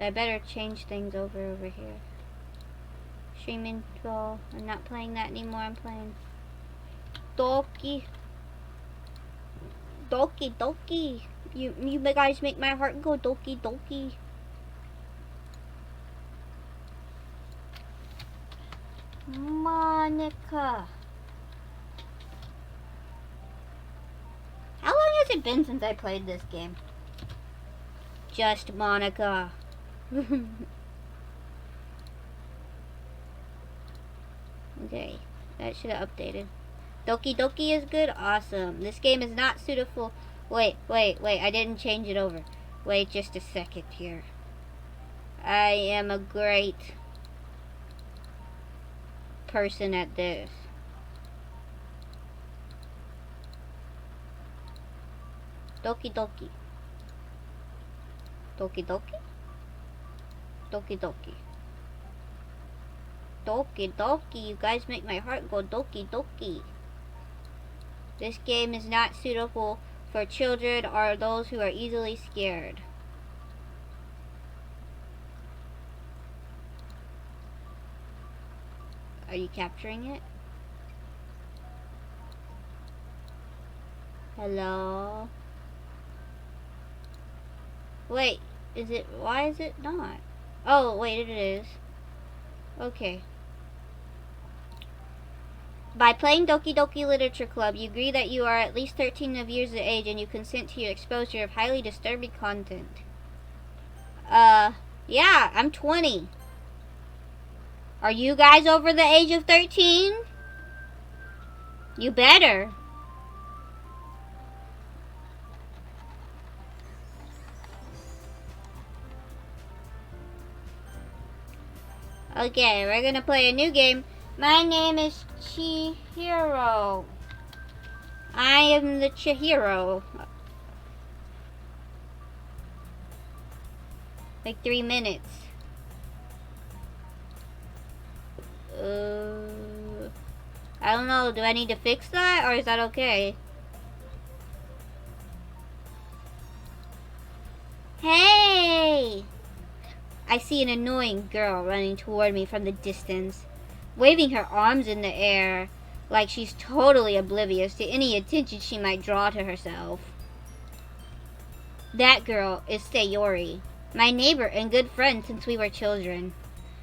I better change things over here. Stream info. I'm not playing that anymore. I'm playing Doki. Doki. You guys make my heart go Doki. Monica. How long has it been since I played this game? Just Monica. Okay, that should have updated. Doki is good? Awesome. This game is not suitable. Wait, I didn't change it over. Wait just a second here. I am a great person at this. Doki. Doki. You guys make my heart go Doki. This game is not suitable for children or those who are easily scared. Are you capturing it? Hello? Wait, why is it not? Oh, wait, it is. Okay. By playing Doki Literature Club, you agree that you are at least 13 years of age and you consent to your exposure of highly disturbing content. Yeah, I'm 20. Are you guys over the age of 13? You better. Okay, we're gonna play a new game. My name is Chihiro. I am the Chihiro. Like 3 minutes. I don't know. Do I need to fix that, or is that okay? Hey! I see an annoying girl running toward me from the distance, waving her arms in the air like she's totally oblivious to any attention she might draw to herself. That girl is Sayori, my neighbor and good friend since we were children.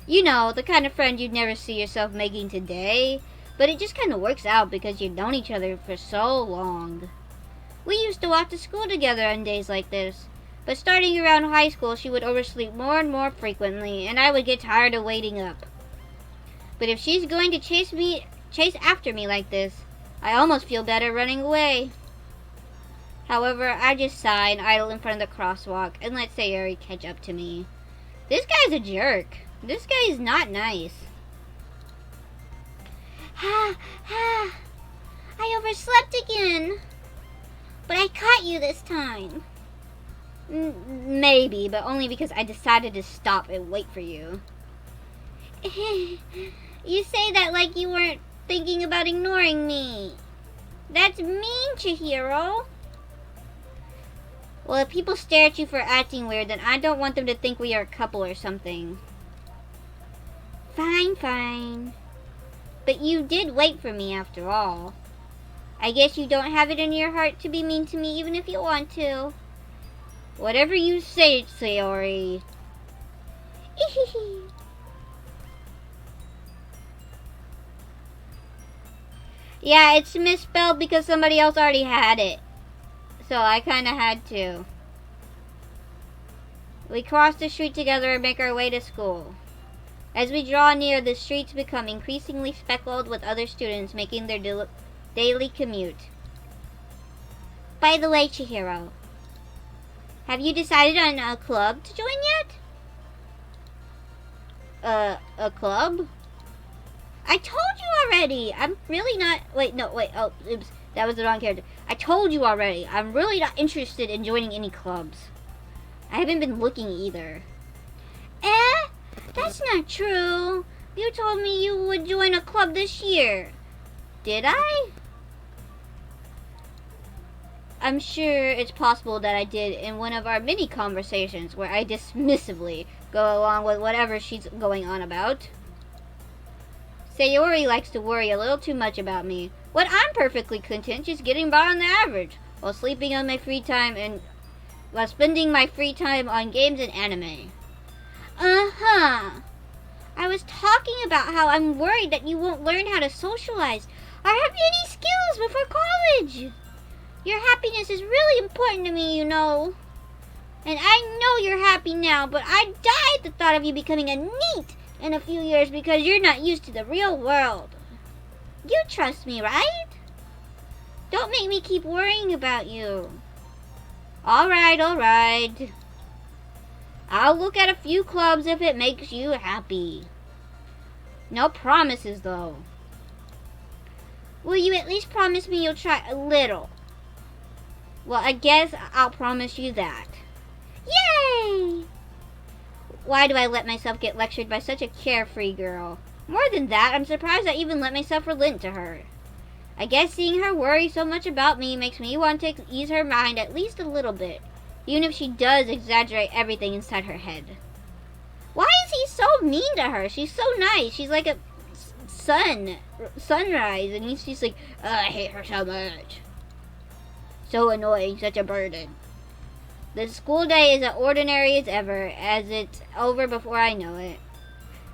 You know, the kind of friend you'd never see yourself making today, but it just kind of works out because you've known each other for so long. We used to walk to school together on days like this, but starting around high school she would oversleep more and more frequently, and I would get tired of waiting up. But if she's going to chase after me like this, I almost feel better running away. However, I just sigh and idle in front of the crosswalk and let Sayori catch up to me. This guy's a jerk. This guy is not nice. I overslept again. But I caught you this time. Maybe, but only because I decided to stop and wait for you. You say that like you weren't thinking about ignoring me. That's mean, Chihiro. Well, if people stare at you for acting weird, then I don't want them to think we are a couple or something. Fine. But you did wait for me after all. I guess you don't have it in your heart to be mean to me even if you want to. Whatever you say, Sayori. Yeah, it's misspelled because somebody else already had it. So I kinda had to. We cross the street together and make our way to school. As we draw near, the streets become increasingly speckled with other students making their daily commute. By the way, Chihiro, have you decided on a club to join yet? A club? I told you already. I'm really not... Wait. Oh, oops. That was the wrong character. I told you already. I'm really not interested in joining any clubs. I haven't been looking either. That's not true. You told me you would join a club this year. Did I? I'm sure it's possible that I did in one of our mini conversations where I dismissively go along with whatever she's going on about. Sayori likes to worry a little too much about me, when I'm perfectly content just getting by on the average, while sleeping on my free time and while spending my free time on games and anime. I was talking about how I'm worried that you won't learn how to socialize or have any skills before college. Your happiness is really important to me, you know. And I know you're happy now, but I die at the thought of you becoming a NEET in a few years because you're not used to the real world. You trust me, right? Don't make me keep worrying about you. Alright. I'll look at a few clubs if it makes you happy. No promises, though. Will you at least promise me you'll try a little? Well, I guess I'll promise you that. Yay! Why do I let myself get lectured by such a carefree girl? More than that, I'm surprised I even let myself relent to her. I guess seeing her worry so much about me makes me want to ease her mind at least a little bit, even if she does exaggerate everything inside her head. Why is he so mean to her? She's so nice. She's like a sunrise, and he's just like, I hate her so much. So annoying, such a burden. The school day is as ordinary as ever, as it's over before I know it.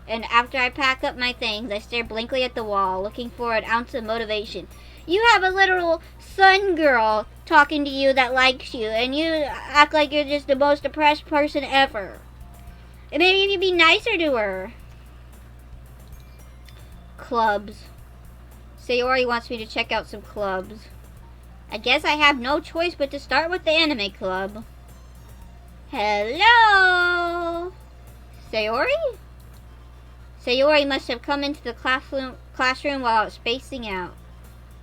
And after I pack up my things, I stare blankly at the wall, looking for an ounce of motivation. You have a literal sun girl talking to you that likes you, and you act like you're just the most depressed person ever. And maybe you'd be nicer to her. Clubs. Sayori wants me to check out some clubs. I guess I have no choice but to start with the anime club. Hello? Sayori? Sayori must have come into the classroom while I was spacing out.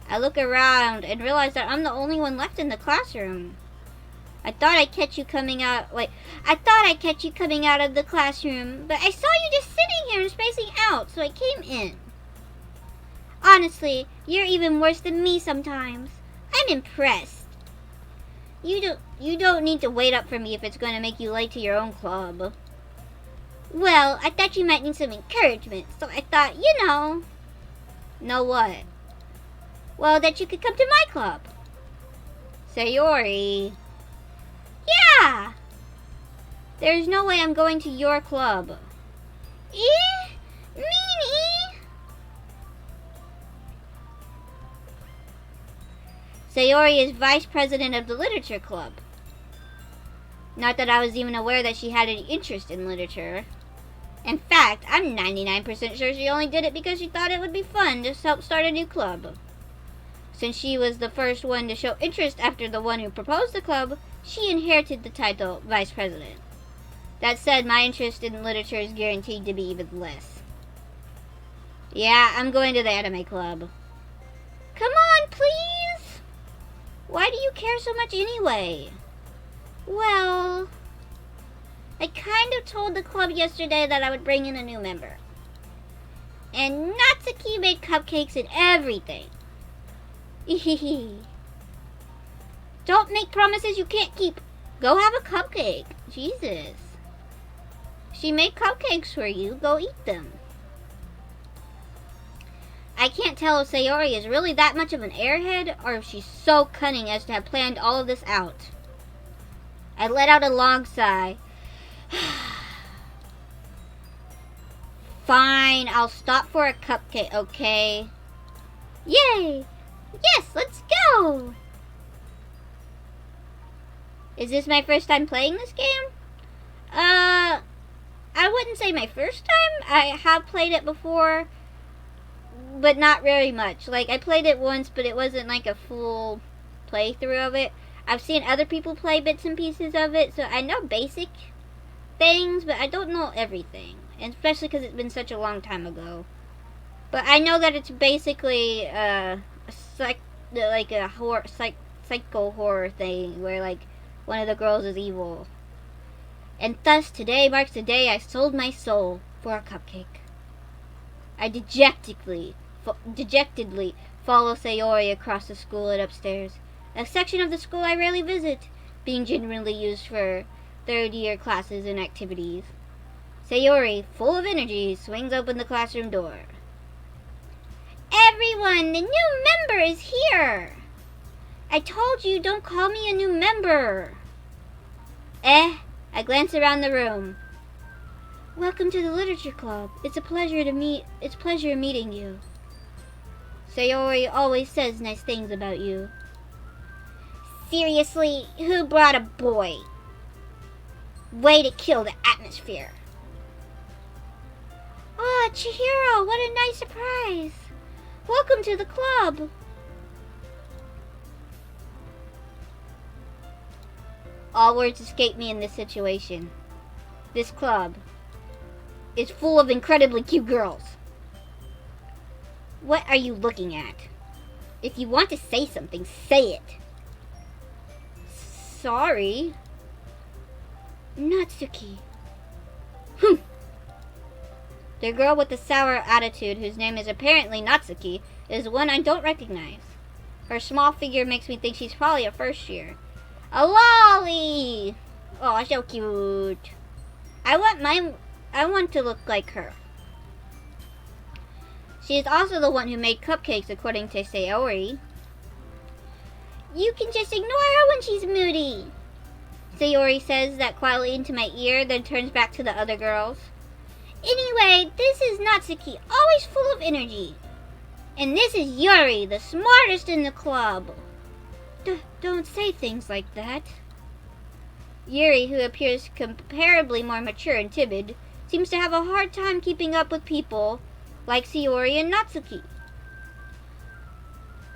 I look around and realize that I'm the only one left in the classroom. I thought I'd catch you coming out of the classroom, but I saw you just sitting here and spacing out, so I came in. Honestly, you're even worse than me sometimes. I'm impressed. You don't need to wait up for me if it's going to make you late to your own club. Well, I thought you might need some encouragement, so I thought, Know what? Well, that you could come to my club. Sayori. Yeah! There's no way I'm going to your club. Meanie! Sayori is vice president of the literature club. Not that I was even aware that she had any interest in literature. In fact, I'm 99% sure she only did it because she thought it would be fun to help start a new club. Since she was the first one to show interest after the one who proposed the club, she inherited the title vice president. That said, my interest in literature is guaranteed to be even less. Yeah, I'm going to the anime club. Come on, please! Why do you care so much anyway? Well, I kind of told the club yesterday that I would bring in a new member. And Natsuki made cupcakes and everything. Don't make promises you can't keep. Go have a cupcake. Jesus. She made cupcakes for you. Go eat them. I can't tell if Sayori is really that much of an airhead or if she's so cunning as to have planned all of this out. I let out a long sigh. Fine, I'll stop for a cupcake, okay? Yay! Yes, let's go! Is this my first time playing this game? I wouldn't say my first time. I have played it before, but not very much. Like, I played it once, but it wasn't like a full playthrough of it. I've seen other people play bits and pieces of it, so I know basic things, but I don't know everything. And especially because it's been such a long time ago. But I know that it's basically like a psycho horror thing where like one of the girls is evil. And thus today marks the day I sold my soul for a cupcake. I dejectedly follow Sayori across the school and upstairs, a section of the school I rarely visit, being generally used for third-year classes and activities. Sayori, full of energy, swings open the classroom door. Everyone, the new member is here! I told you, don't call me a new member. I glance around the room. Welcome to the Literature Club. It's pleasure meeting you. Sayori always says nice things about you. Seriously, who brought a boy? Way to kill the atmosphere. Ah, Chihiro, what a nice surprise. Welcome to the club. All words escape me in this situation. This club is full of incredibly cute girls. What are you looking at? If you want to say something, say it. Sorry. Natsuki. The girl with the sour attitude, whose name is apparently Natsuki, is one I don't recognize. Her small figure makes me think she's probably a first year. A lolly! Oh, so cute. I want to look like her. She is also the one who made cupcakes, according to Sayori. You can just ignore her when she's moody. Sayori says that quietly into my ear, then turns back to the other girls. Anyway, this is Natsuki, always full of energy. And this is Yuri, the smartest in the club. Don't say things like that. Yuri, who appears comparably more mature and timid, seems to have a hard time keeping up with people like Sayori and Natsuki.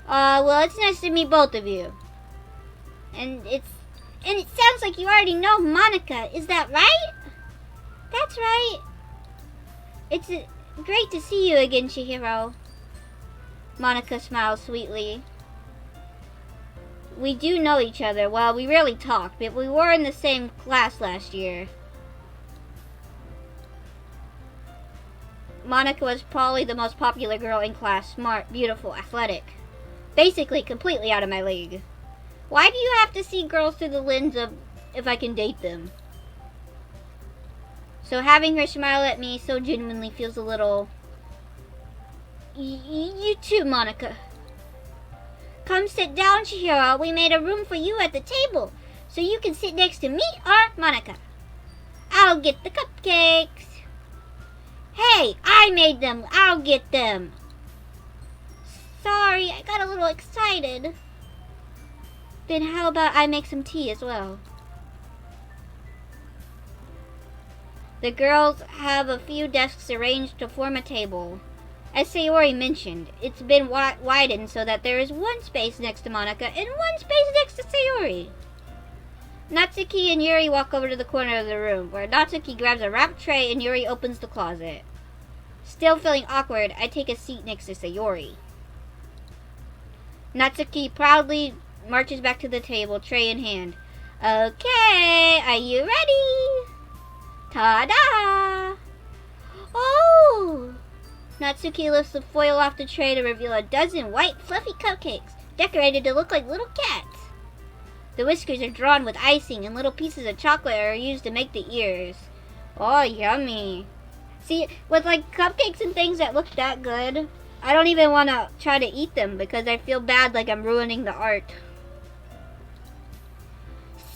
Well, it's nice to meet both of you. And it sounds like you already know Monica, is that right? That's right. It's great to see you again, Chihiro. Monica smiles sweetly. We do know each other. Well, we rarely talk, but we were in the same class last year. Monica was probably the most popular girl in class. Smart, beautiful, athletic. Basically, completely out of my league. Why do you have to see girls through the lens of if I can date them? So having her smile at me so genuinely feels a little... You too, Monica. Come sit down, Chihiro. We made a room for you at the table, so you can sit next to me or Monica. I'll get the cupcakes. Hey, I made them. I'll get them. Sorry, I got a little excited. Then how about I make some tea as well? The girls have a few desks arranged to form a table. As Sayori mentioned, it's been widened so that there is one space next to Monica and one space next to Sayori. Natsuki and Yuri walk over to the corner of the room, where Natsuki grabs a wrapped tray and Yuri opens the closet. Still feeling awkward, I take a seat next to Sayori. Natsuki proudly marches back to the table, tray in hand. Okay, are you ready? Ta-da! Oh! Natsuki lifts the foil off the tray to reveal a dozen white, fluffy cupcakes, decorated to look like little cats. The whiskers are drawn with icing, and little pieces of chocolate are used to make the ears. Oh, yummy. See, with like cupcakes and things that look that good, I don't even want to try to eat them because I feel bad like I'm ruining the art.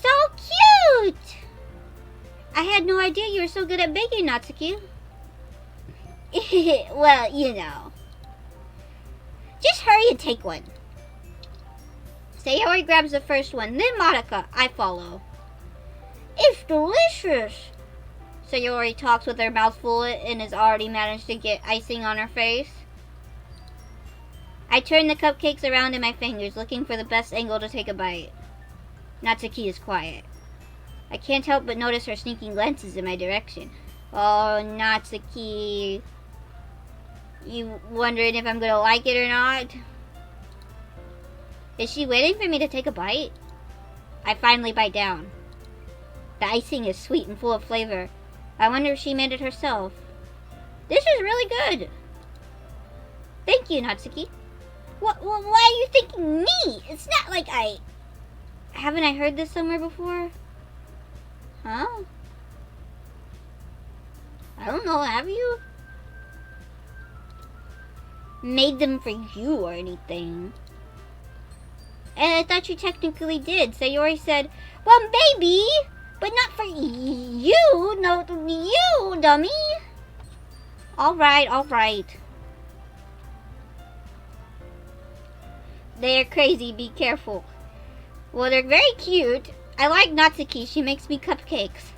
So cute! I had no idea you were so good at baking, Natsuki. Well, you know. Just hurry and take one. Sayori grabs the first one, then Monica. I follow. It's delicious. Sayori talks with her mouth full and has already managed to get icing on her face. I turn the cupcakes around in my fingers, looking for the best angle to take a bite. Natsuki is quiet. I can't help but notice her sneaking glances in my direction. Oh, Natsuki. You wondering if I'm gonna like it or not? Is she waiting for me to take a bite? I finally bite down. The icing is sweet and full of flavor. I wonder if she made it herself. This is really good. Thank you, Natsuki. Why are you thanking me? It's not like I... Haven't I heard this somewhere before? Huh? I don't know, have you? Made them for you or anything. And I thought you technically did. Sayori said, well, maybe, but not for you. No, you, dummy. Alright. They're crazy, be careful. Well, they're very cute. I like Natsuki, she makes me cupcakes.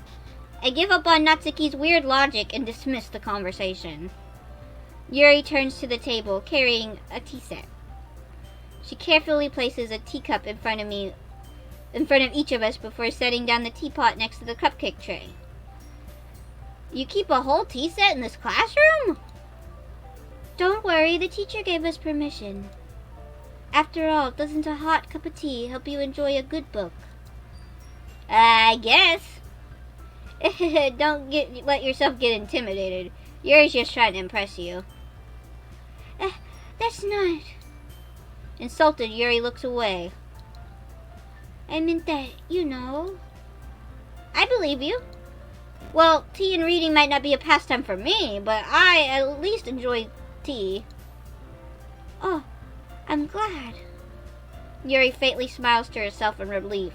I give up on Natsuki's weird logic and dismiss the conversation. Yuri turns to the table, carrying a tea set. She carefully places a teacup in front of each of us before setting down the teapot next to the cupcake tray. You keep a whole tea set in this classroom? Don't worry, the teacher gave us permission. After all, doesn't a hot cup of tea help you enjoy a good book? I guess. Don't let yourself get intimidated. Yuri's just trying to impress you. That's not... Insulted, Yuri looks away. I meant that, you know. I believe you. Well, tea and reading might not be a pastime for me, but I at least enjoy tea. Oh, I'm glad. Yuri faintly smiles to herself in relief.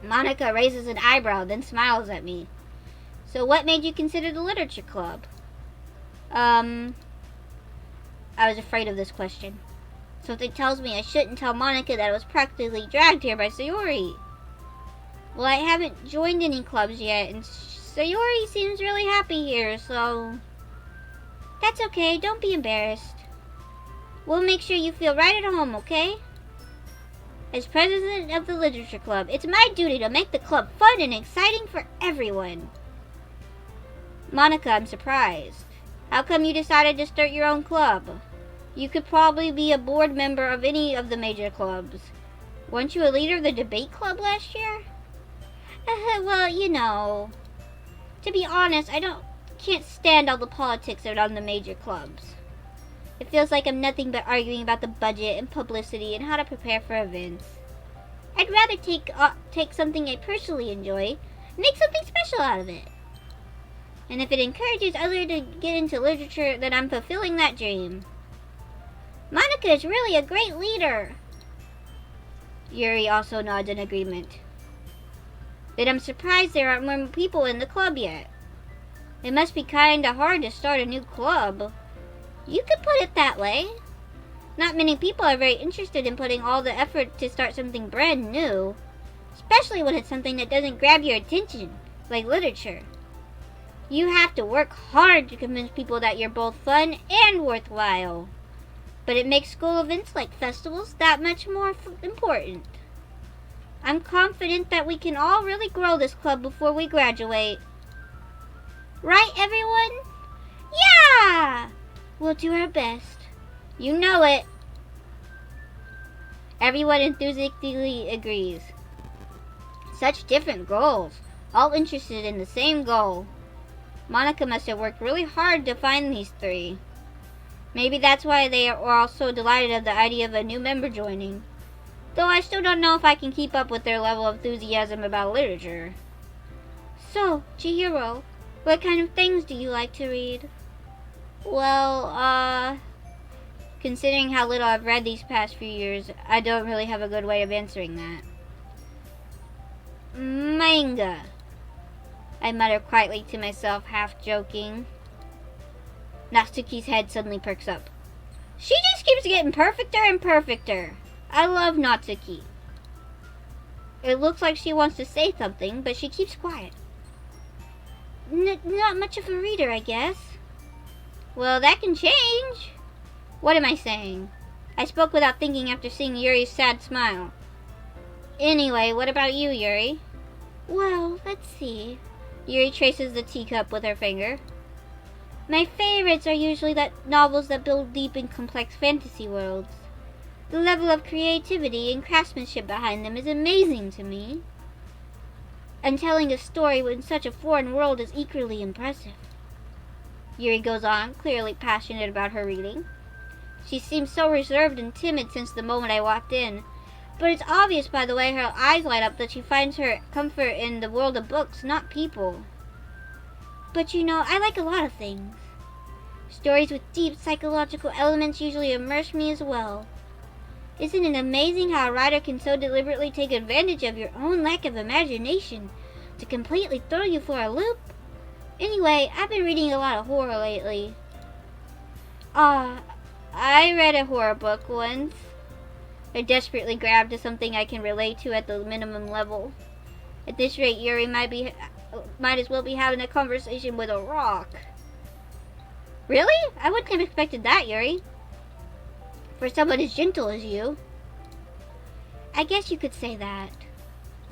Monica raises an eyebrow, then smiles at me. So what made you consider the literature club? I was afraid of this question. Something tells me I shouldn't tell Monica that I was practically dragged here by Sayori. Well, I haven't joined any clubs yet, and Sayori seems really happy here, so... That's okay, don't be embarrassed. We'll make sure you feel right at home, okay? As president of the literature club, it's my duty to make the club fun and exciting for everyone. Monica, I'm surprised. How come you decided to start your own club? You could probably be a board member of any of the major clubs. Weren't you a leader of the debate club last year? Well, you know. To be honest, can't stand all the politics around the major clubs. It feels like I'm nothing but arguing about the budget and publicity and how to prepare for events. I'd rather take something I personally enjoy and make something special out of it. And if it encourages others to get into literature, then I'm fulfilling that dream. Monica is really a great leader. Yuri also nods in agreement. Then I'm surprised there aren't more people in the club yet. It must be kinda hard to start a new club. You could put it that way. Not many people are very interested in putting all the effort to start something brand new. Especially when it's something that doesn't grab your attention, like literature. You have to work hard to convince people that you're both fun and worthwhile. But it makes school events like festivals that much more important. I'm confident that we can all really grow this club before we graduate. Right, everyone? Yeah! We'll do our best. You know it. Everyone enthusiastically agrees. Such different goals, all interested in the same goal. Monica must have worked really hard to find these three. Maybe that's why they are all so delighted at the idea of a new member joining. Though I still don't know if I can keep up with their level of enthusiasm about literature. So, Chihiro, what kind of things do you like to read? Well, considering how little I've read these past few years, I don't really have a good way of answering that. Manga, I mutter quietly to myself, half joking. Natsuki's head suddenly perks up. She just keeps getting perfecter and perfecter. I love Natsuki. It looks like she wants to say something, but she keeps quiet. Not much of a reader, I guess. Well, that can change. What am I saying? I spoke without thinking after seeing Yuri's sad smile. Anyway, what about you, Yuri? Well, let's see. Yuri traces the teacup with her finger. My favorites are usually novels that build deep and complex fantasy worlds. The level of creativity and craftsmanship behind them is amazing to me. And telling a story in such a foreign world is equally impressive. Yuri goes on, clearly passionate about her reading. She seems so reserved and timid since the moment I walked in, but it's obvious by the way her eyes light up that she finds her comfort in the world of books, not people. But you know, I like a lot of things. Stories with deep psychological elements usually immerse me as well. Isn't it amazing how a writer can so deliberately take advantage of your own lack of imagination to completely throw you for a loop? Anyway, I've been reading a lot of horror lately. I read a horror book once. I desperately grabbed to something I can relate to at the minimum level. At this rate, Yuri might as well be having a conversation with a rock. Really? I wouldn't have expected that, Yuri. For someone as gentle as you. I guess you could say that.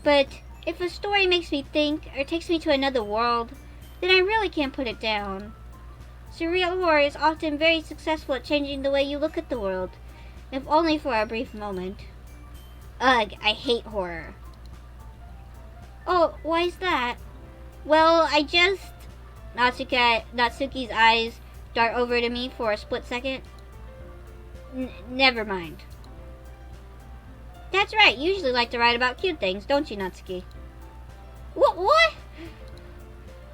But if a story makes me think or takes me to another world, then I really can't put it down. Surreal horror is often very successful at changing the way you look at the world, if only for a brief moment. Ugh, I hate horror. Oh, why is that? Well, Natsuki's eyes dart over to me for a split second. Never mind. That's right, you usually like to write about cute things, don't you, Natsuki? What?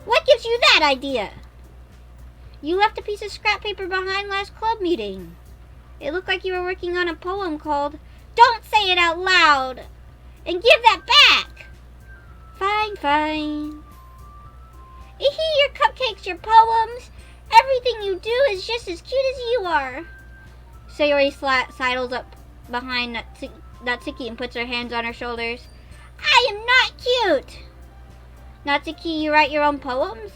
What gives you that idea? You left a piece of scrap paper behind last club meeting. It looked like you were working on a poem called Don't Say It Out Loud! And give that back! Fine. Your cupcakes, your poems, everything you do is just as cute as you are. Sayori sidles up behind Natsuki and puts her hands on her shoulders. I am not cute! Natsuki, you write your own poems?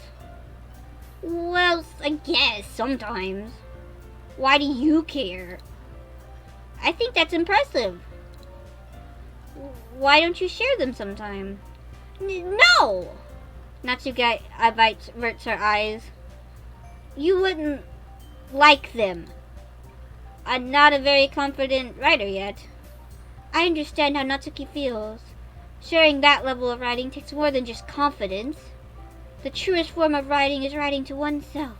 Well, I guess, sometimes. Why do you care? I think that's impressive. Why don't you share them sometime? No! Natsuki averts her eyes. You wouldn't like them. I'm not a very confident writer yet. I understand how Natsuki feels. Sharing that level of writing takes more than just confidence. The truest form of writing is writing to oneself.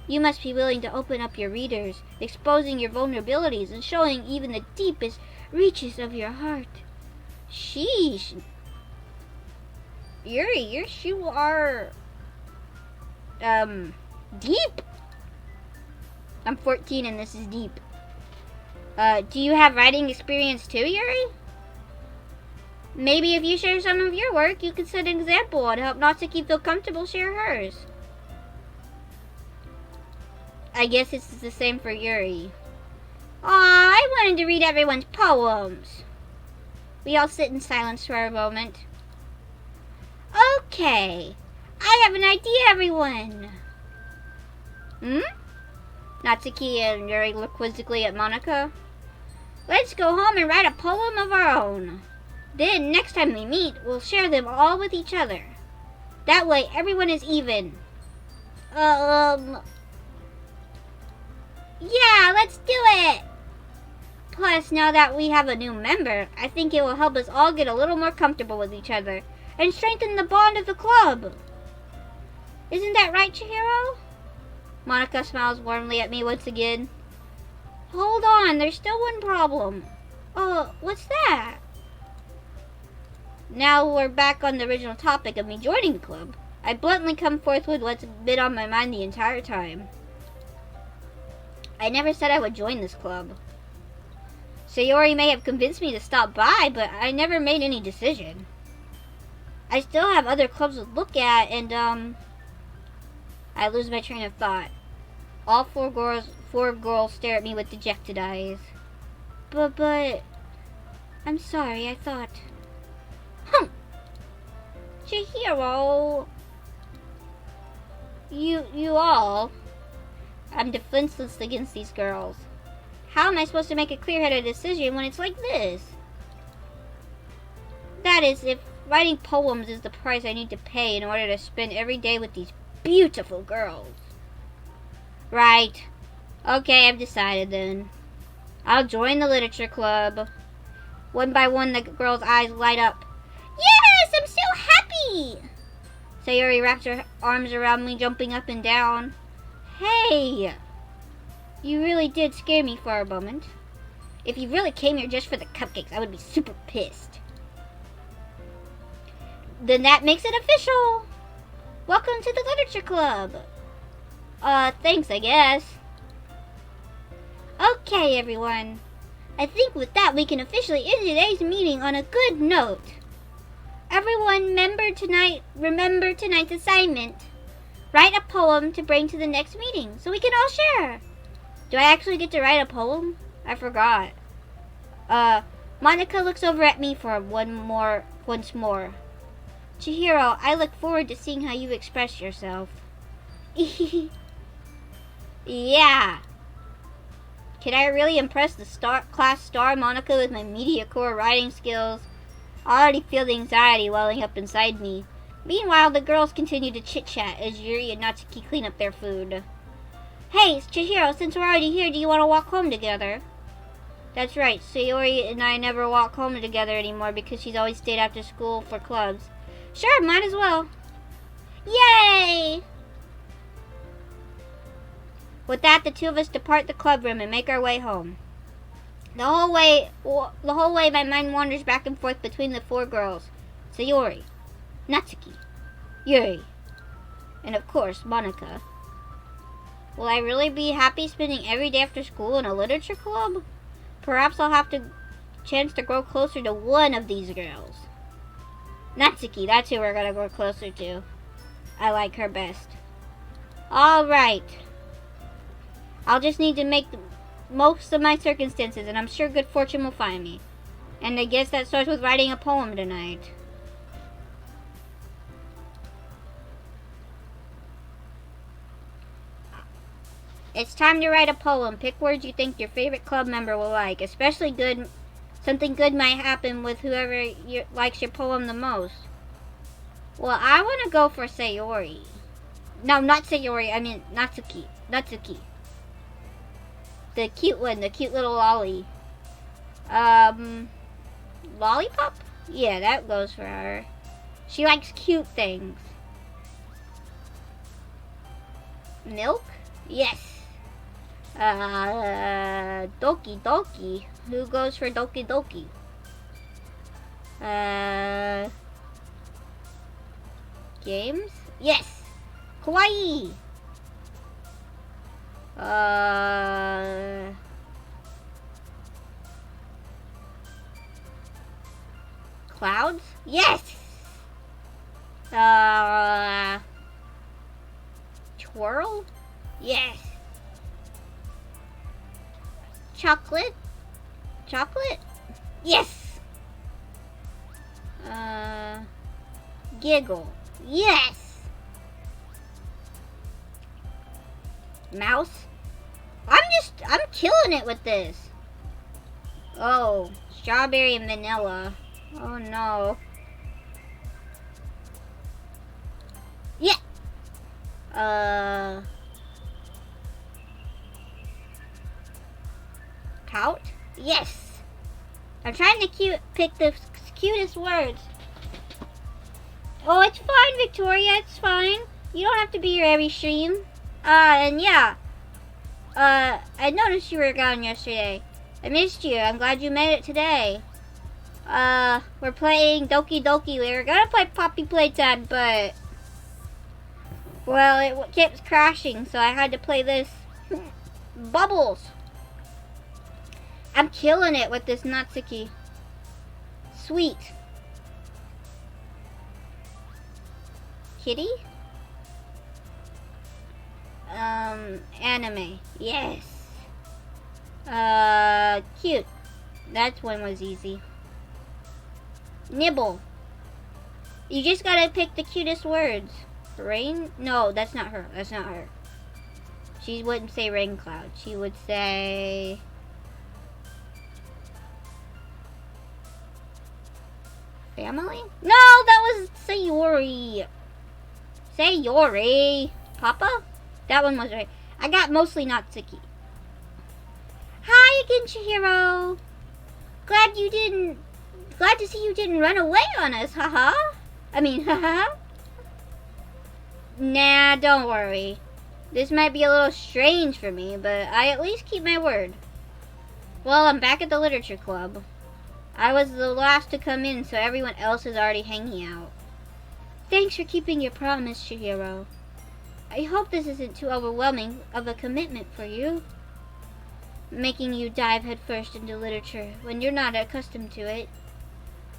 You must be willing to open up your readers, exposing your vulnerabilities and showing even the deepest reaches of your heart. Sheesh. Yuri, you are... deep? I'm 14 and this is deep. Do you have writing experience too, Yuri? Maybe if you share some of your work, you could set an example and help Natsuki feel comfortable share hers. I guess it's the same for Yuri. Aw, I wanted to read everyone's poems. We all sit in silence for a moment. Okay, I have an idea, everyone. Natsuki and Yuri look quizzically at Monika. Let's go home and write a poem of our own. Then, next time we meet, we'll share them all with each other. That way, everyone is even. Yeah, let's do it! Plus, now that we have a new member, I think it will help us all get a little more comfortable with each other and strengthen the bond of the club. Isn't that right, Chihiro? Monika smiles warmly at me once again. Hold on, there's still one problem. What's that? Now we're back on the original topic of me joining the club. I bluntly come forth with what's been on my mind the entire time. I never said I would join this club. Sayori may have convinced me to stop by, but I never made any decision. I still have other clubs to look at, and I lose my train of thought. All four girls stare at me with dejected eyes. But I'm sorry, I thought. Chihiro, you all. I'm defenseless against these girls. How am I supposed to make a clear-headed decision when it's like this? That is, if writing poems is the price I need to pay in order to spend every day with these beautiful girls. Right. Okay, I've decided then. I'll join the literature club. One by one, the girls' eyes light up. Yes, I'm so happy! Sayori wraps her arms around me, jumping up and down. Hey! You really did scare me for a moment. If you really came here just for the cupcakes, I would be super pissed. Then that makes it official. Welcome to the Literature Club. Thanks, I guess. Okay, everyone. I think with that we can officially end today's meeting on a good note. Everyone, remember tonight's assignment. Write a poem to bring to the next meeting so we can all share. Do I actually get to write a poem? I forgot. Monica looks over at me for once more. Chihiro, I look forward to seeing how you express yourself. Yeah. Can I really impress the class star Monica with my mediocre writing skills? I already feel the anxiety welling up inside me. Meanwhile, the girls continue to chit-chat as Yuri and Natsuki clean up their food. Hey, Chihiro, since we're already here, do you want to walk home together? That's right, Sayori and I never walk home together anymore because she's always stayed after school for clubs. Sure, might as well. Yay! With that, the two of us depart the club room and make our way home. The whole way, my mind wanders back and forth between the four girls. Sayori, Natsuki, Yuri, and of course, Monica. Will I really be happy spending every day after school in a literature club? Perhaps I'll have a chance to grow closer to one of these girls. Natsuki, that's who we're gonna grow closer to. I like her best. Alright. I'll just need to make the most of my circumstances, and I'm sure good fortune will find me. And I guess that starts with writing a poem tonight. It's time to write a poem. Pick words you think your favorite club member will like. Especially good. Something good might happen with whoever likes your poem the most. Well, I want to go for Sayori. No, not Sayori. I mean Natsuki. Natsuki. The cute one. The cute little lolly. Lollipop? Yeah, that goes for her. She likes cute things. Milk? Yes. Doki Doki. Who goes for Doki Doki? Games? Yes. Kawaii. Clouds? Yes. Twirl? Yes. Chocolate? Chocolate? Yes! Giggle. Yes! Mouse? I'm killing it with this. Oh, strawberry and vanilla. Oh no. Yeah! Pout? Yes! I'm trying to pick the cutest words. Oh, it's fine, Victoria. It's fine. You don't have to be here every stream. And yeah. I noticed you were gone yesterday. I missed you. I'm glad you made it today. We're playing Doki Doki. We were gonna play Poppy Playtime, but... well, it kept crashing, so I had to play this. Bubbles! I'm killing it with this Natsuki. Sweet. Kitty? Anime. Yes. Cute. That one was easy. Nibble. You just gotta pick the cutest words. Rain? No, that's not her. That's not her. She wouldn't say rain cloud. She would say... family? No, that was Sayori. Sayori. Papa? That one was right. I got mostly Natsuki. Hi again, Chihiro. Glad to see you didn't run away on us, haha. I mean, haha. Nah, don't worry. This might be a little strange for me, but I at least keep my word. Well, I'm back at the literature club. I was the last to come in, so everyone else is already hanging out. Thanks for keeping your promise, Chihiro. I hope this isn't too overwhelming of a commitment for you, making you dive headfirst into literature when you're not accustomed to it.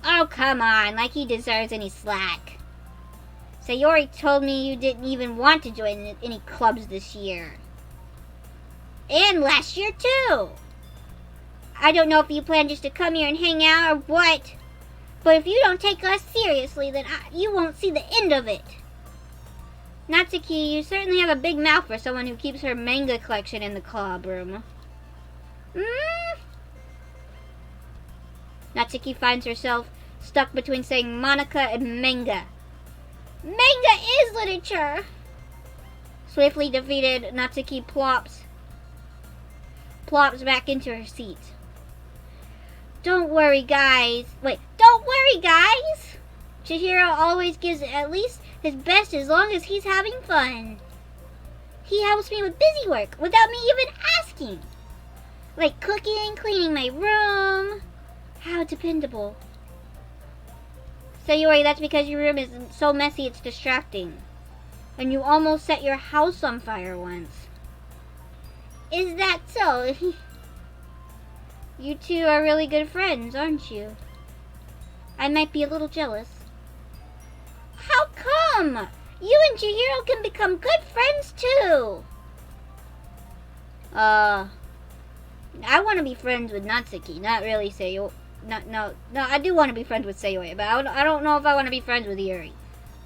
Oh, come on, like he deserves any slack. Sayori told me you didn't even want to join any clubs this year. And last year, too. I don't know if you plan just to come here and hang out or what, but if you don't take us seriously, then you won't see the end of it. Natsuki, you certainly have a big mouth for someone who keeps her manga collection in the club room. Natsuki finds herself stuck between saying Monika and manga. Manga is literature! Swiftly defeated, Natsuki plops back into her seat. Don't worry, guys. Chihiro always gives at least his best as long as he's having fun. He helps me with busy work without me even asking. Like cooking, cleaning my room. How dependable. Sayori, that's because your room is so messy it's distracting. And you almost set your house on fire once. Is that so? You two are really good friends, aren't you? I might be a little jealous. How come? You and Chihiro can become good friends too. I want to be friends with Natsuki, not really Sayori. No, I do want to be friends with Sayori, but I don't know if I want to be friends with Yuri.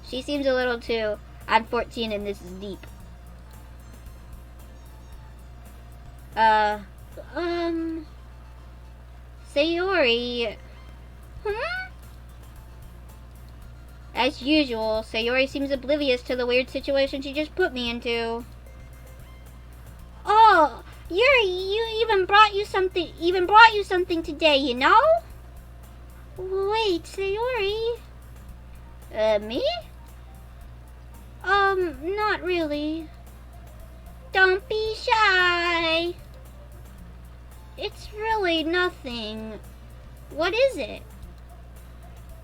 She seems a little too, I'm 14 and this is deep. Sayori. As usual, Sayori seems oblivious to the weird situation she just put me into. Oh, Yuri, even brought you something today, you know? Wait, Sayori. Me? Not really. Don't be shy. It's really nothing. What is it?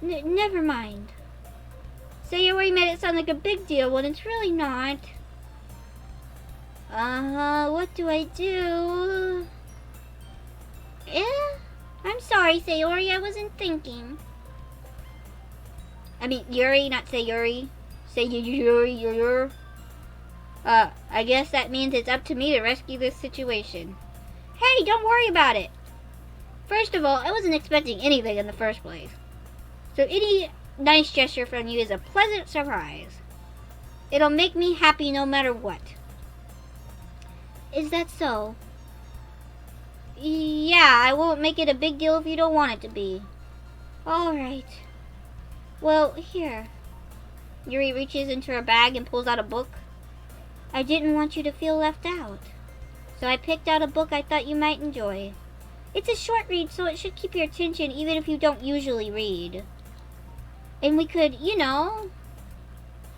Never mind. Sayori made it sound like a big deal when it's really not. What do I do? I'm sorry, Sayori, I wasn't thinking. I mean, Yuri, not Sayori. Sayori. I guess that means it's up to me to rescue this situation. Hey, don't worry about it. First of all, I wasn't expecting anything in the first place. So any nice gesture from you is a pleasant surprise. It'll make me happy no matter what. Is that so? Yeah, I won't make it a big deal if you don't want it to be. Alright. Well, here. Yuri reaches into her bag and pulls out a book. I didn't want you to feel left out, so I picked out a book I thought you might enjoy. It's a short read, so it should keep your attention even if you don't usually read. And we could,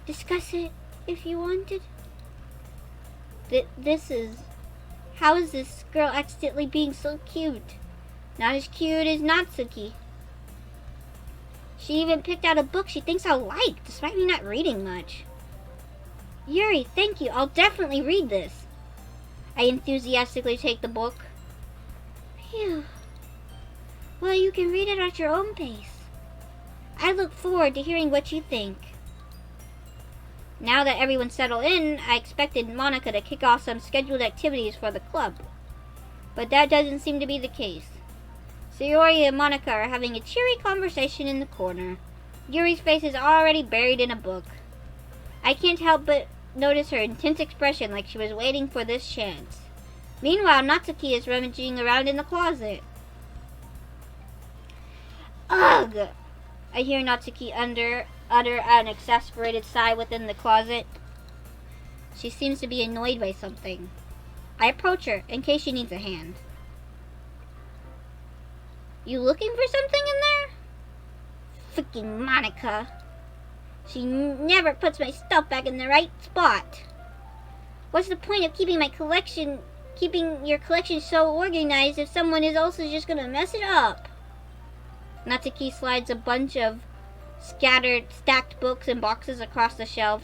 discuss it if you wanted. How is this girl accidentally being so cute? Not as cute as Natsuki. She even picked out a book she thinks I'll like, despite me not reading much. Yuri, thank you. I'll definitely read this. I enthusiastically take the book. Phew. Well, you can read it at your own pace. I look forward to hearing what you think. Now that everyone's settled in, I expected Monika to kick off some scheduled activities for the club. But that doesn't seem to be the case. Sayori and Monika are having a cheery conversation in the corner. Yuri's face is already buried in a book. I can't help but notice her intense expression like she was waiting for this chance. Meanwhile, Natsuki is rummaging around in the closet. Ugh! I hear Natsuki utter an exasperated sigh within the closet. She seems to be annoyed by something. I approach her in case she needs a hand. You looking for something in there? Freaking Monika. She never puts my stuff back in the right spot. What's the point of keeping your collection so organized if someone is also just gonna mess it up? Natsuki slides a bunch of scattered, stacked books and boxes across the shelf.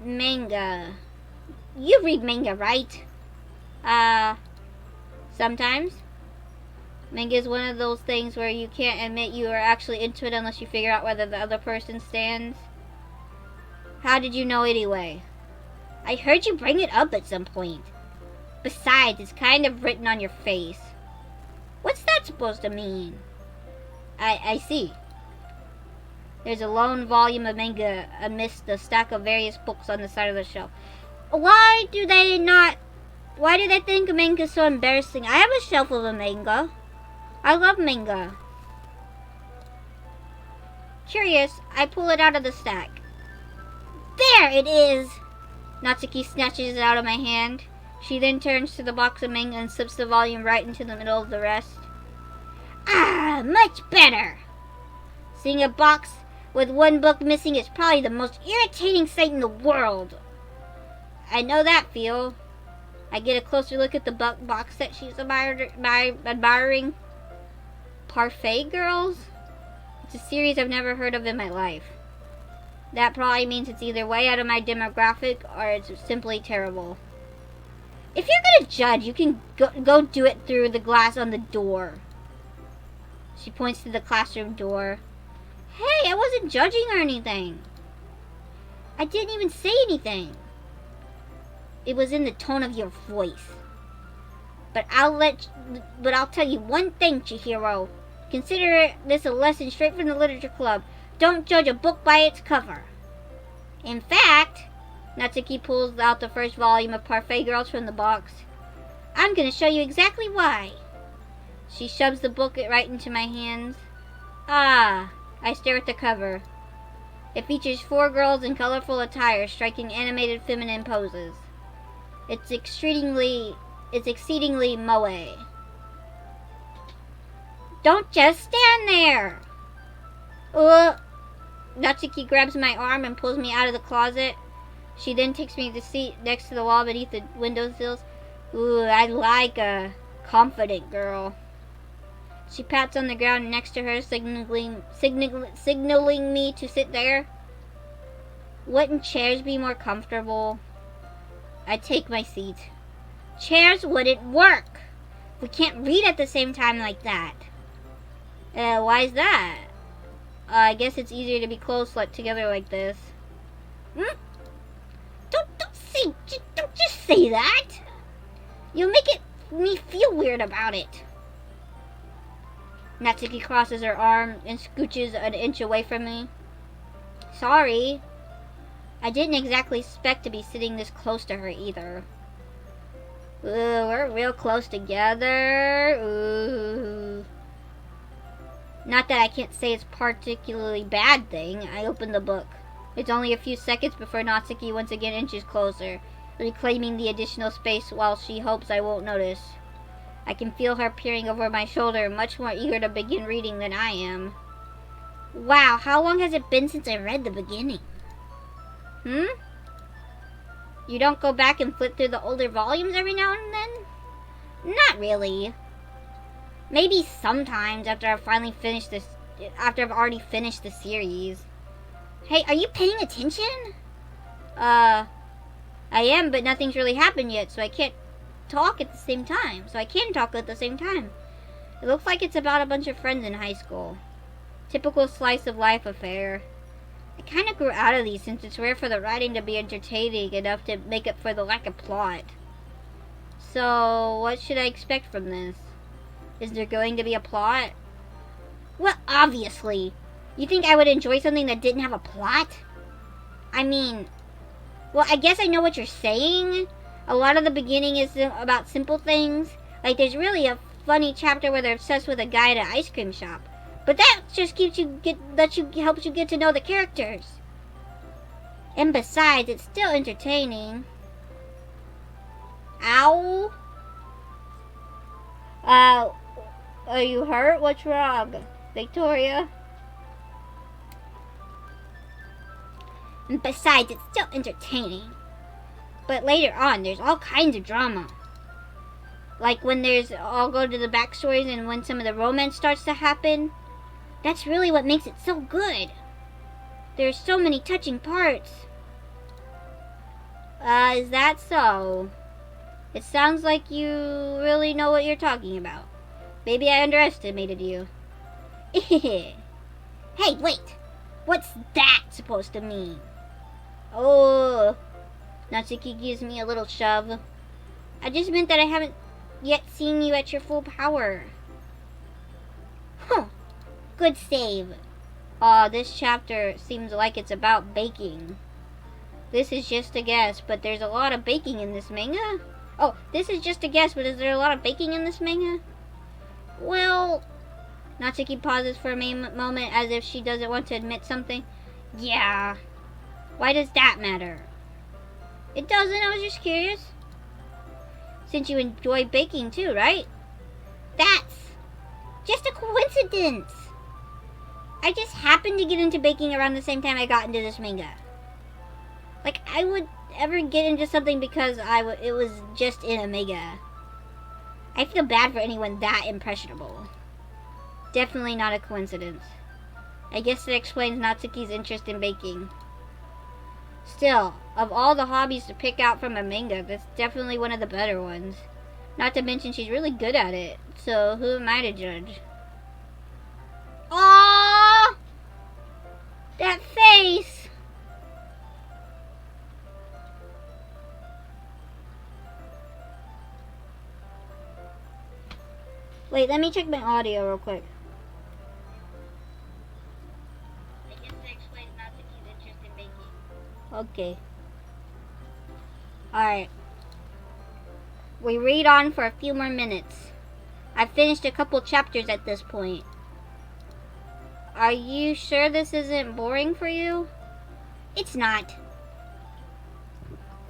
Manga. You read manga, right? Sometimes. Manga is one of those things where you can't admit you are actually into it unless you figure out whether the other person stands. How did you know anyway? I heard you bring it up at some point. Besides, it's kind of written on your face. What's that supposed to mean? I see. There's a lone volume of manga amidst the stack of various books on the side of the shelf. Why do they think manga is so embarrassing? I have a shelf full of manga. I love manga. Curious, I pull it out of the stack. There it is! Natsuki snatches it out of my hand. She then turns to the box of manga and slips the volume right into the middle of the rest. Ah, much better! Seeing a box with one book missing is probably the most irritating sight in the world. I know that feel. I get a closer look at the box set she's admiring. Parfait Girls? It's a series I've never heard of in my life. That probably means it's either way out of my demographic or it's simply terrible. If you're gonna judge, you can go do it through the glass on the door. She points to the classroom door. Hey, I wasn't judging or anything. I didn't even say anything. It was in the tone of your voice. But I'll tell you one thing, Chihiro. Consider this a lesson straight from the literature club. Don't judge a book by its cover. In fact, Natsuki pulls out the first volume of Parfait Girls from the box. I'm gonna show you exactly why. She shoves the book right into my hands. Ah, I stare at the cover. It features 4 girls in colorful attire striking animated feminine poses. It's exceedingly moe. Don't just stand there! Natsuki grabs my arm and pulls me out of the closet. She then takes me to the seat next to the wall beneath the windowsills. Ooh, I like a confident girl. She pats on the ground next to her, signaling me to sit there. Wouldn't chairs be more comfortable? I take my seat. Chairs wouldn't work. We can't read at the same time like that. Why is that? I guess it's easier to be close together like this. Don't just say that. You'll make me feel weird about it. Natsuki crosses her arm and scooches an inch away from me. Sorry. I didn't exactly expect to be sitting this close to her either. Ooh, we're real close together. Ooh. Not that I can't say it's a particularly bad thing. I open the book. It's only a few seconds before Natsuki once again inches closer, reclaiming the additional space while she hopes I won't notice. I can feel her peering over my shoulder, much more eager to begin reading than I am. Wow, how long has it been since I read the beginning? You don't go back and flip through the older volumes every now and then? Not really. Maybe sometimes after I've already finished the series. Hey, are you paying attention? I am, but nothing's really happened yet, so I can't talk at the same time. It looks like it's about a bunch of friends in high school. Typical slice of life affair. I kind of grew out of these since it's rare for the writing to be entertaining enough to make up for the lack of plot. So, what should I expect from this? Is there going to be a plot? Well, obviously. You think I would enjoy something that didn't have a plot? I mean, well, I guess I know what you're saying. A lot of the beginning is about simple things. Like, there's really a funny chapter where they're obsessed with a guy at an ice cream shop. But that just helps you get to know the characters. And besides, it's still entertaining. Ow. Are you hurt? What's wrong? Victoria? And besides, it's still entertaining. But later on, there's all kinds of drama. Like when I'll go to the backstories and when some of the romance starts to happen. That's really what makes it so good. There's so many touching parts. Is that so? It sounds like you really know what you're talking about. Maybe I underestimated you. Hey, wait! What's that supposed to mean? Oh, Natsuki gives me a little shove. I just meant that I haven't yet seen you at your full power. Huh, good save. This chapter seems like it's about baking. This is just a guess, but there's a lot of baking in this manga? Oh, this is just a guess, but is there a lot of baking in this manga? Well, Natsuki pauses for a moment as if she doesn't want to admit something. Yeah. Why does that matter? It doesn't, I was just curious. Since you enjoy baking too, right? That's just a coincidence. I just happened to get into baking around the same time I got into this manga. Like, I would ever get into something because it was just in a manga. I feel bad for anyone that impressionable. Definitely not a coincidence. I guess it explains Natsuki's interest in baking. Still, of all the hobbies to pick out from a manga, that's definitely one of the better ones. Not to mention she's really good at it, so who am I to judge? Aww! That face! Wait, let me check my audio real quick. I guess that explains Natsuki's interest in baking. Okay. Alright. We read on for a few more minutes. I've finished a couple chapters at this point. Are you sure this isn't boring for you? It's not.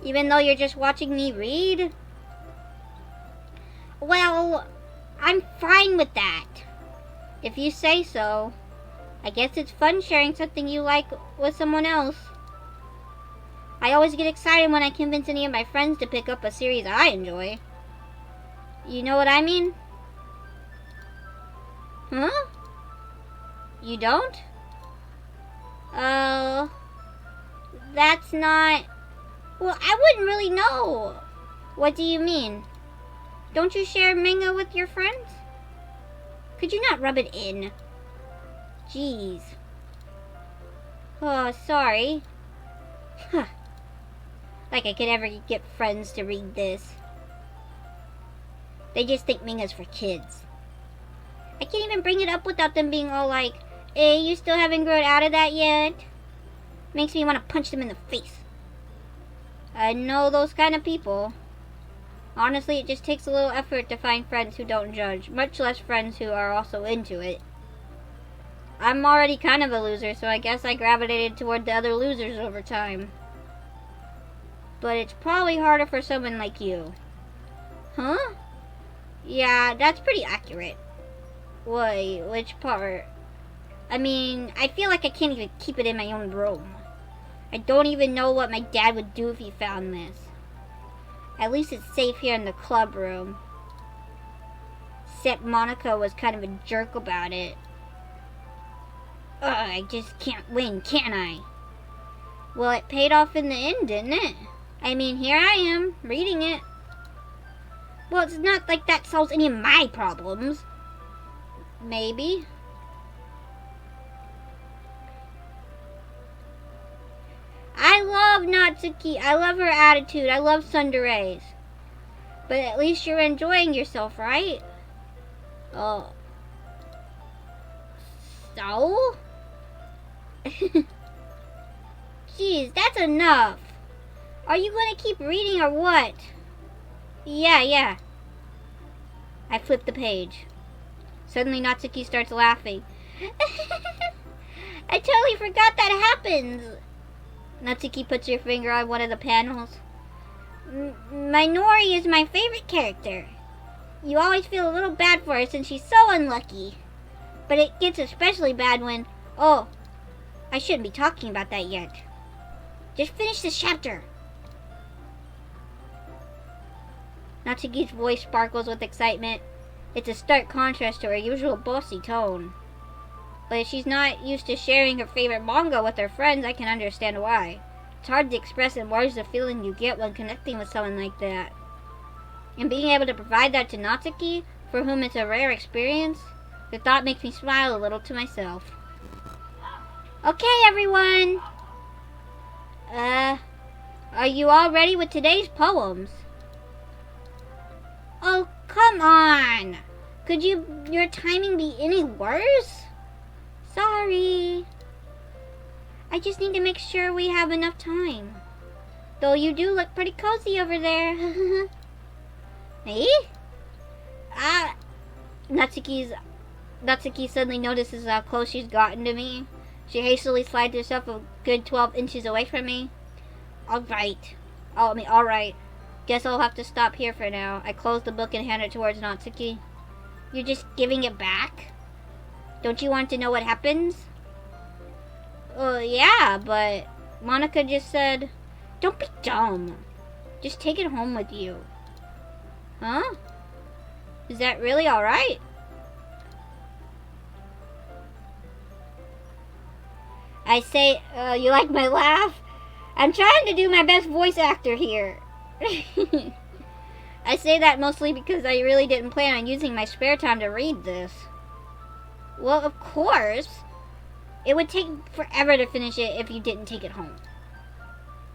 Even though you're just watching me read? Well, I'm fine with that. If you say so. I guess it's fun sharing something you like with someone else. I always get excited when I convince any of my friends to pick up a series I enjoy. You know what I mean? Huh? You don't? That's not... Well, I wouldn't really know. What do you mean? Don't you share manga with your friends? Could you not rub it in? Jeez. Oh, sorry. Huh. Like I could ever get friends to read this. They just think manga's for kids. I can't even bring it up without them being all like, "Hey, you still haven't grown out of that yet?" Makes me want to punch them in the face. I know those kind of people. Honestly, it just takes a little effort to find friends who don't judge, much less friends who are also into it. I'm already kind of a loser, so I guess I gravitated toward the other losers over time. But it's probably harder for someone like you. Huh? Yeah, that's pretty accurate. Wait, which part? I mean, I feel like I can't even keep it in my own room. I don't even know what my dad would do if he found this. At least it's safe here in the club room. Except Monica was kind of a jerk about it. Ugh, I just can't win, can I? Well, it paid off in the end, didn't it? I mean, here I am, reading it. Well, it's not like that solves any of my problems. Maybe. I love Natsuki. I love her attitude. I love Sundare's. But at least you're enjoying yourself, right? Oh. So? Jeez, that's enough. Are you going to keep reading or what? Yeah. I flip the page. Suddenly Natsuki starts laughing. I totally forgot that happens. Natsuki puts her finger on one of the panels. Minori is my favorite character. You always feel a little bad for her since she's so unlucky. But it gets especially bad when... Oh, I shouldn't be talking about that yet. Just finish this chapter. Natsuki's voice sparkles with excitement. It's a stark contrast to her usual bossy tone. But if she's not used to sharing her favorite manga with her friends, I can understand why. It's hard to express in words the feeling you get when connecting with someone like that. And being able to provide that to Natsuki, for whom it's a rare experience, the thought makes me smile a little to myself. Okay, everyone! Are you all ready with today's poems? Oh, come on! Could your timing be any worse? Sorry. I just need to make sure we have enough time. Though you do look pretty cozy over there. Hey? Natsuki suddenly notices how close she's gotten to me. She hastily slides herself a good 12 inches away from me. Alright. Guess I'll have to stop here for now. I close the book and hand it towards Natsuki. You're just giving it back? Don't you want to know what happens? Yeah, but Monica just said, don't be dumb. Just take it home with you. Huh? Is that really alright? I say, you like my laugh? I'm trying to do my best voice actor here. I say that mostly because I really didn't plan on using my spare time to read this. Well, of course. It would take forever to finish it if you didn't take it home.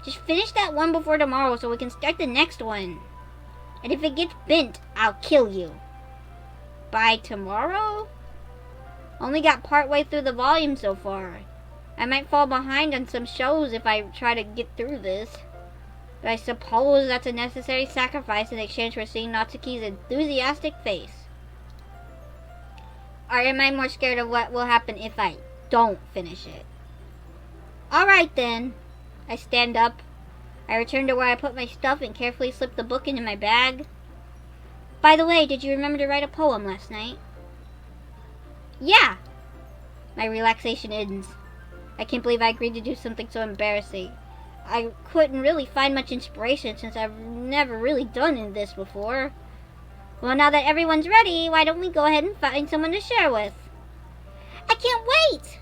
Just finish that one before tomorrow so we can start the next one. And if it gets bent, I'll kill you. By tomorrow? Only got part way through the volume so far. I might fall behind on some shows if I try to get through this. But I suppose that's a necessary sacrifice in exchange for seeing Natsuki's enthusiastic face. Or am I more scared of what will happen if I don't finish it? Alright then. I stand up. I return to where I put my stuff and carefully slip the book into my bag. By the way, did you remember to write a poem last night? Yeah. My relaxation ends. I can't believe I agreed to do something so embarrassing. I couldn't really find much inspiration since I've never really done this before. Well, now that everyone's ready, why don't we go ahead and find someone to share with? I can't wait!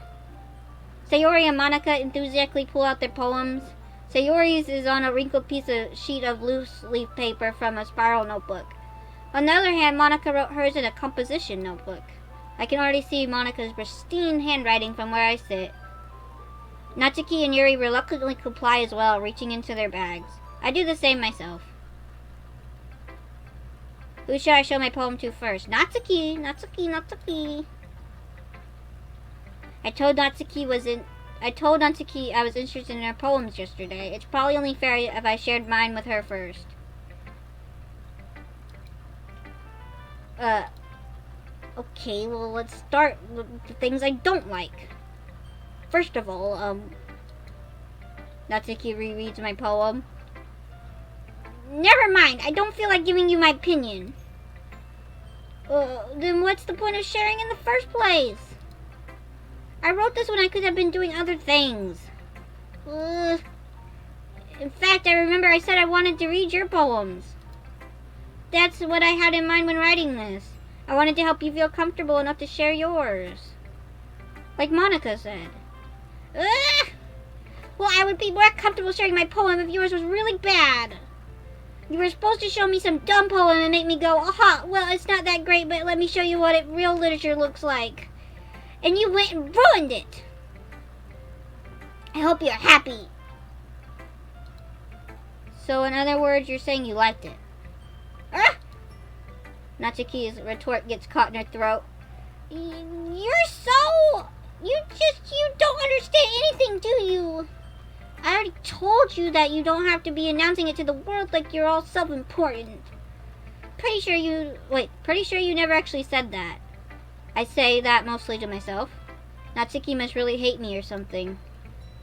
Sayori and Monica enthusiastically pull out their poems. Sayori's is on a wrinkled sheet of loose leaf paper from a spiral notebook. On the other hand, Monica wrote hers in a composition notebook. I can already see Monica's pristine handwriting from where I sit. Natsuki and Yuri reluctantly comply as well, reaching into their bags. I do the same myself. Who should I show my poem to first? Natsuki! Natsuki! I told Natsuki I was interested in her poems yesterday. It's probably only fair if I shared mine with her first. Okay, well, let's start with the things I don't like. First of all, Natsuki rereads my poem. Never mind, I don't feel like giving you my opinion. Then what's the point of sharing in the first place? I wrote this when I could have been doing other things. In fact, I remember I said I wanted to read your poems. That's what I had in mind when writing this. I wanted to help you feel comfortable enough to share yours. Like Monica said. Well, I would be more comfortable sharing my poem if yours was really bad. You were supposed to show me some dumb poem and make me go, aha, well, it's not that great, but let me show you what real literature looks like. And you went and ruined it. I hope you're happy. So, in other words, you're saying you liked it. Natsuki's retort gets caught in her throat. You don't understand anything, do you? I already told you that you don't have to be announcing it to the world like you're all self-important. Pretty sure you never actually said that. I say that mostly to myself. Natsuki must really hate me or something.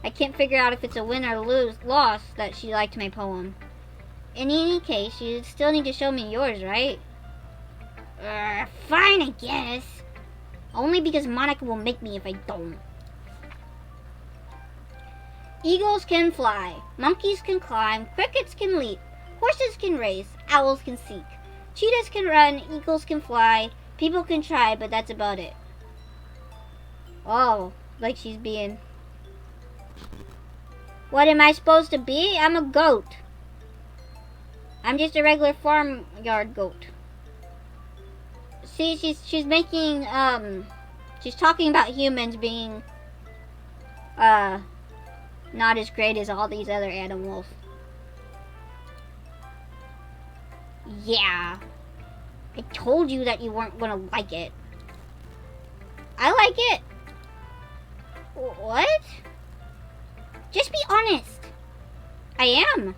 I can't figure out if it's a win or loss that she liked my poem. In any case, you still need to show me yours, right? Fine, I guess. Only because Monica will make me if I don't. Eagles can fly, monkeys can climb, crickets can leap, horses can race, owls can seek, cheetahs can run, eagles can fly, people can try, but that's about it. Oh, like she's being... What am I supposed to be? I'm a goat. I'm just a regular farmyard goat. See, she's making, she's talking about humans being, not as great as all these other animals. Yeah. I told you that you weren't gonna like it. I like it. What? Just be honest. I am.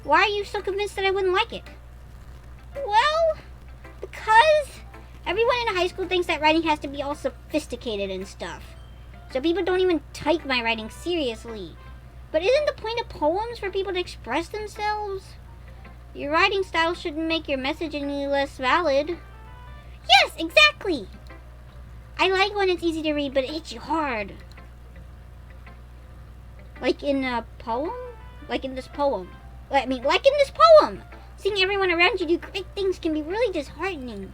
Why are you so convinced that I wouldn't like it? Well, because everyone in high school thinks that writing has to be all sophisticated and stuff. So people don't even take my writing seriously. But isn't the point of poems for people to express themselves? Your writing style shouldn't make your message any less valid. Yes, exactly! I like when it's easy to read, but it hits you hard. Like in a poem? Like in this poem. Like in this poem! Seeing everyone around you do great things can be really disheartening.